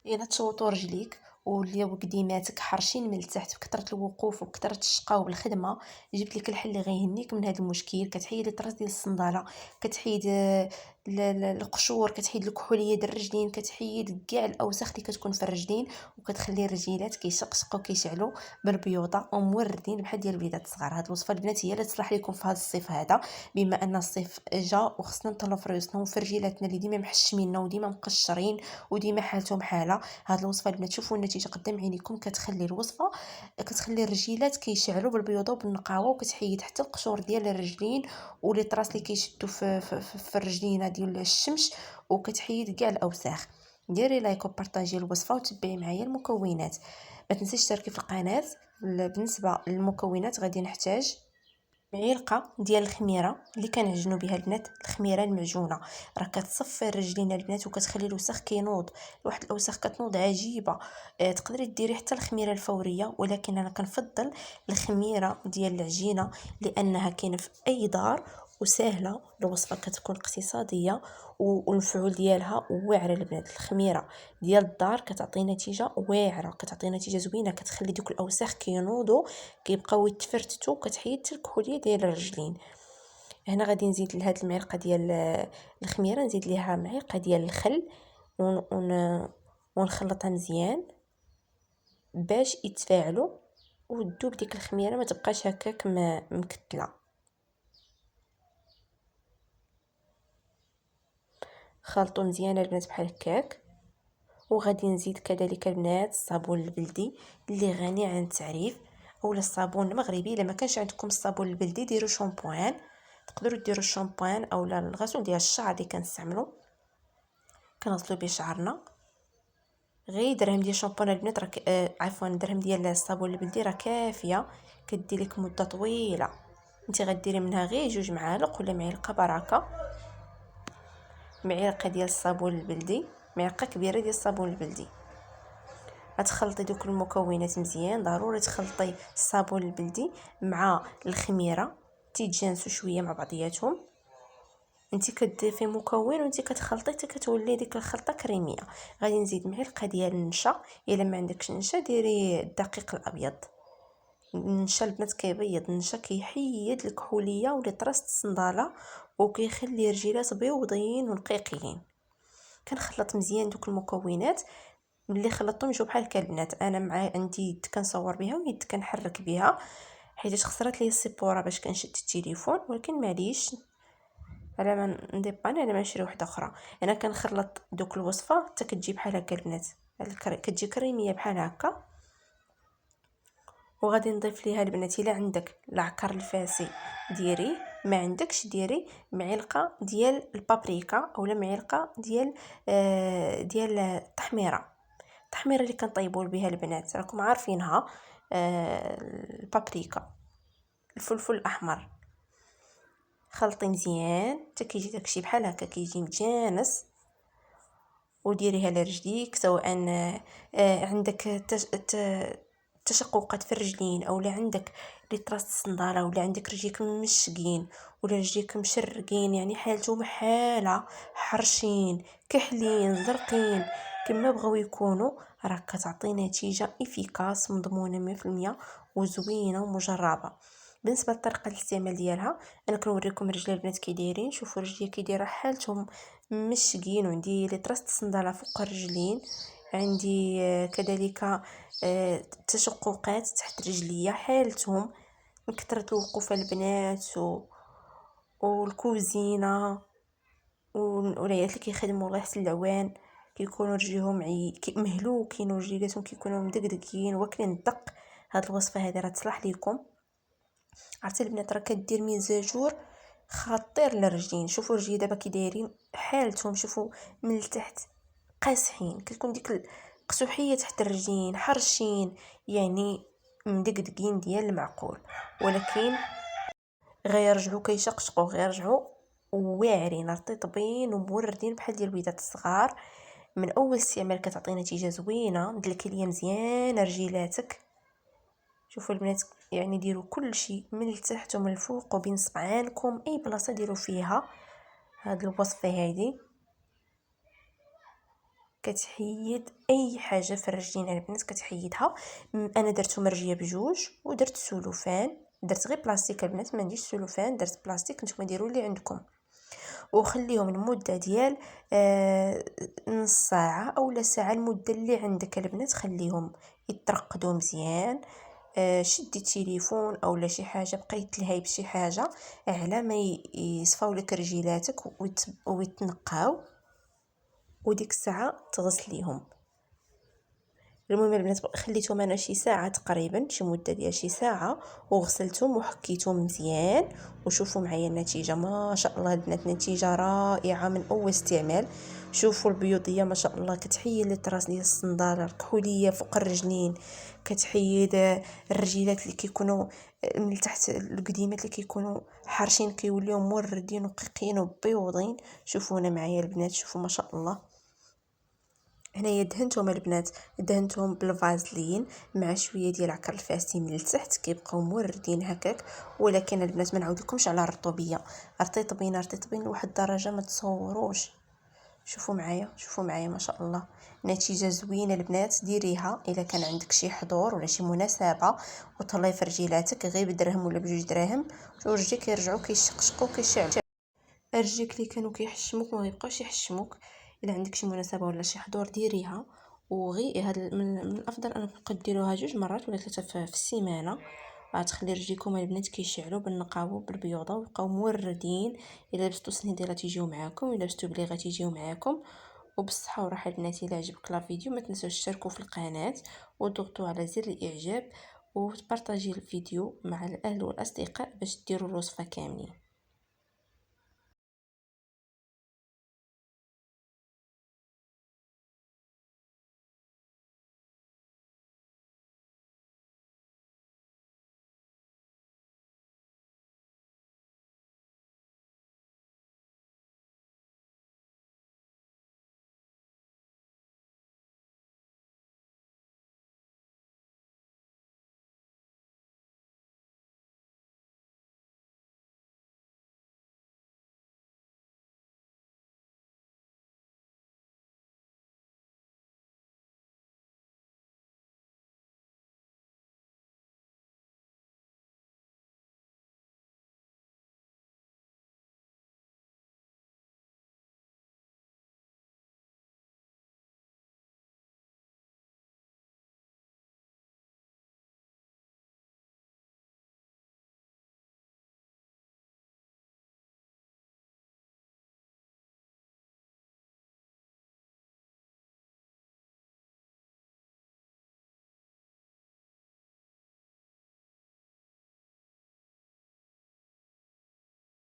الا تشوطوا رجليك ولياو قديماتك حرشين من التحت بكثره الوقوف وبكثره الشقاو بالخدمه، جبت لك الحل اللي غيهنيك من هذا المشكل. كتحيد الطراس ديال الصنداله، كتحيد القشور، كتحيد الكحوليه ديال الرجلين، كتحيد كاع الاوساخ اللي كتكون في الرجلين، وكتخلي الرجيلات كيشقشقوا كيشعلوا بالبيوضه وموردين بحال ديال الوليدات الصغار. هاد الوصفه البنات هي اللي تصلح لكم في هذا الصيف هذا، بما ان الصيف جا وخصنا نطلعوا في ريوسنا وفي رجيلاتنا اللي ديما محشمين وديما مقشرين وديما حالتهم حاله. هاد الوصفه البنات شوفوا النتيجه قدام عينيكم، كتخلي الوصفه كتخلي الرجيلات كيشعلوا بالبيضه وبالنقاوه، وكتحيد حتى القشور ديال الرجلين ولي طراس اللي كيشدوا في الرجلين ديال الشمش، وكتحيد كاع الاوساخ. ديري لايك وبارطاجي الوصفه وتبعي معايا المكونات. ما تنسيش تشتركي في القناه. بالنسبه للمكونات غادي نحتاج معلقه ديال الخميره اللي كنعجنوا بها البنات، الخميره المعجونه. راه كتصفي الرجلين البنات وكتخلي الوسخ كينوض، واحد الاوساخ كتنوض عجيبه. تقدري ديري حتى الخميره الفوريه، ولكن انا كنفضل الخميره ديال العجينه لانها كاينه في اي دار وسهله. الوصفه كتكون اقتصاديه والمفعول ديالها واعر البنات. الخميره ديال الدار كتعطي نتيجه واعره، كتعطي نتيجه زوينه، كتخلي دوك الاوساخ كينوضوا كيبقاو يتفرتتوا، كتحيد حتى الكحوليه ديال الرجلين. هنا غادي نزيد لهاد المعلقه ديال الخميره نزيد ليها معلقه ديال الخل ونخلطها مزيان باش يتفاعلوا وتذوب ديك الخميره، ما تبقاش هكاك مكتله. خلطوا مزيان البنات بحال هكاك. وغادي نزيد كذلك البنات الصابون البلدي اللي غني عن التعريف، اولا الصابون المغربي. الا ما كانش عندكم الصابون البلدي ديروا شامبوان، تقدروا ديروا الشامبوان اولا الغسول ديال الشعر اللي كنستعملوا كنغسلوا به شعرنا. غير درهم ديال الشامبوان البنات عفوا درهم ديال الصابون البلدي راه كافيه، كدير لك مده طويله. انت غديري منها غير 2 معالق ولا معلقه بركه. معلقه ديال الصابون البلدي، معلقه كبيره ديال الصابون البلدي. غتخلطي دوك المكونات مزيان، ضروري تخلطي الصابون البلدي مع الخميره تيتجانسوا شويه مع بعضياتهم. انت كتضيفي مكون وانت كتخلطي حتى كتولي ديك الخلطه كريميه. غادي نزيد معلقه ديال النشا، الا ما عندكش النشا ديري الدقيق الابيض. النشا البنات كيبيض، النشا كيحيد الكحوليه ولي طراس الصنداله وكيخلي رجيلات بيضين ونقيقين. كنخلط مزيان دوك المكونات. ملي خلطتهم جو بحال هكا البنات، انا مع عندي يد كنصور بها ويد كنحرك بها حيت خسرت لي السيبوره باش كنشد التليفون، ولكن معليش على ما نديباني على ما نشري وحده اخرى. انا كنخلط دوك الوصفه حتى كتجي بحال هكا البنات، كتجي كريميه بحال هكا. وغادي نضيف ليها البنات الا عندك العكر الفاسي ديري، ما عندكش ديري معلقه ديال البابريكا اولا معلقه ديال التحميره اللي كنطيبوا بها البنات راكم عارفينها. البابريكا، الفلفل الاحمر. خلطي مزيان حتى كيجي داكشي بحال هكا كيجي مجانس. وديريها لرجليك، سواء عندك تشققات في الرجلين اولا عندك لي طراس الصنداله ولا عندك رجليك مشقين ولا رجليك مشرقين، يعني حالتهم حاله حرشين كحلين زرقين كما بغاو يكونوا، راه كتعطي نتيجه افيكاس مضمونه 100% وزوينه ومجربه. بالنسبه لطريقه الاستعمال ديالها، انا كنوريكم رجلي البنات كي دايرين. شوفوا رجلي كي دايره حالتهم مشقين، وعندي لي طراس الصنداله فوق الرجلين، عندي كذلك تشققات تحت رجليا حالتهم من كثرة الوقوف البنات والكوزينه والعيالات اللي كيخدموا الله يحسن العوان كيكونوا رجليهم مهلوكين ورجلياتهم كيكونوا مدقدقين واكلين الدق. هاد الوصفه هذه راه تصلح لكم. عرفتي البنات راه كدير ميزاجور خطير للرجلين. شوفوا رجلي دابا كي دايرين حالتهم، شوفوا من التحت قاسحين، كتكون ديك القسوحيه تحت الرجلين حرشين، يعني مدقدقين ديال المعقول، ولكن غيرجعوا كيشقشقوا، غيرجعوا واعرين رطيبين وموردين بحال ديال الوليدات الصغار. من اول استعمال كتعطي نتيجه زوينه. دلكي ليا مزيان رجيلاتك. شوفوا البنات يعني ديروا كل شيء من التحت ومن الفوق وبين صبعانكم، اي بلاصه ديروا فيها هاد الوصفه هذه كتحيد اي حاجه في الرجلين البنات كتحيدها. انا درت مرجيه بجوج ودرت سلوفان، درت غير بلاستيك البنات، ما نديرش سلوفان، درت بلاستيك، نتوما ديروا اللي عندكم. وخليهم لمده ديال نص ساعه اولا ساعه، المده اللي عندك البنات خليهم يترقدوا مزيان. شدي التليفون اولا شي حاجه، بقيت تلهي بشي حاجه على ما يصفاو لك رجيلاتك ويتنقاو، وديك الساعه تغسليهم. المهم البنات خليتهم انا شي ساعه تقريبا، شي مده ديال شي ساعه، وغسلتهم وحكيتهم مزيان. وشوفوا معايا النتيجه، ما شاء الله البنات نتيجه رائعه من اول استعمال. شوفوا البيوضيه ما شاء الله، كتحيد الطراس ديال الصنداله، الكحوليه فوق الرجلين، كتحيد الرجيلات اللي كيكونوا من تحت، القديمات اللي كيكونوا حارشين كيوليو موردين وقيقين وبيوضين. شوفوا هنا معايا البنات، شوفوا ما شاء الله. هنايا دهنتهم البنات، دهنتهم بالفازلين مع شويه ديال عكر الفاسي من التحت، كيبقاو موردين هكاك. ولكن البنات ما نعاودلكمش على الرطوبيه، رطيطبين لواحد الدرجه ما تصوروش. شوفوا معايا، شوفوا معايا ما شاء الله، نتيجه زوينه البنات. ديريها الا كان عندك شي حضور ولا شي مناسبه وطلعي في رجيلاتك غير بدرهم ولا بجوج دراهم، ورجليك كيرجعوا كيشقشقوا كيشعلوا. الرجيك اللي كانوا كيحشموك ما يبقاوش يحشموك. الا عندك شي مناسبه ولا شي حضور ديريها. وغي هاد من الافضل انكم ديروها 2 مرات ولا 3 في السيمانه. غتخلي رجليكم البنات كيشعلوا بالنقاوه بالبيوضه ويبقاو موردين. الا لبستو سنيديره تيجيو معاكم، الا لبستو بليغه تيجيو معاكم. وبالصحه والراحه البنات. الا عجبك لا فيديو ما تنسوش تشتركوا في القناه وتضغطوا على زر الاعجاب وتبارطاجي الفيديو مع الاهل والاصدقاء باش ديروا الوصفه كاملين.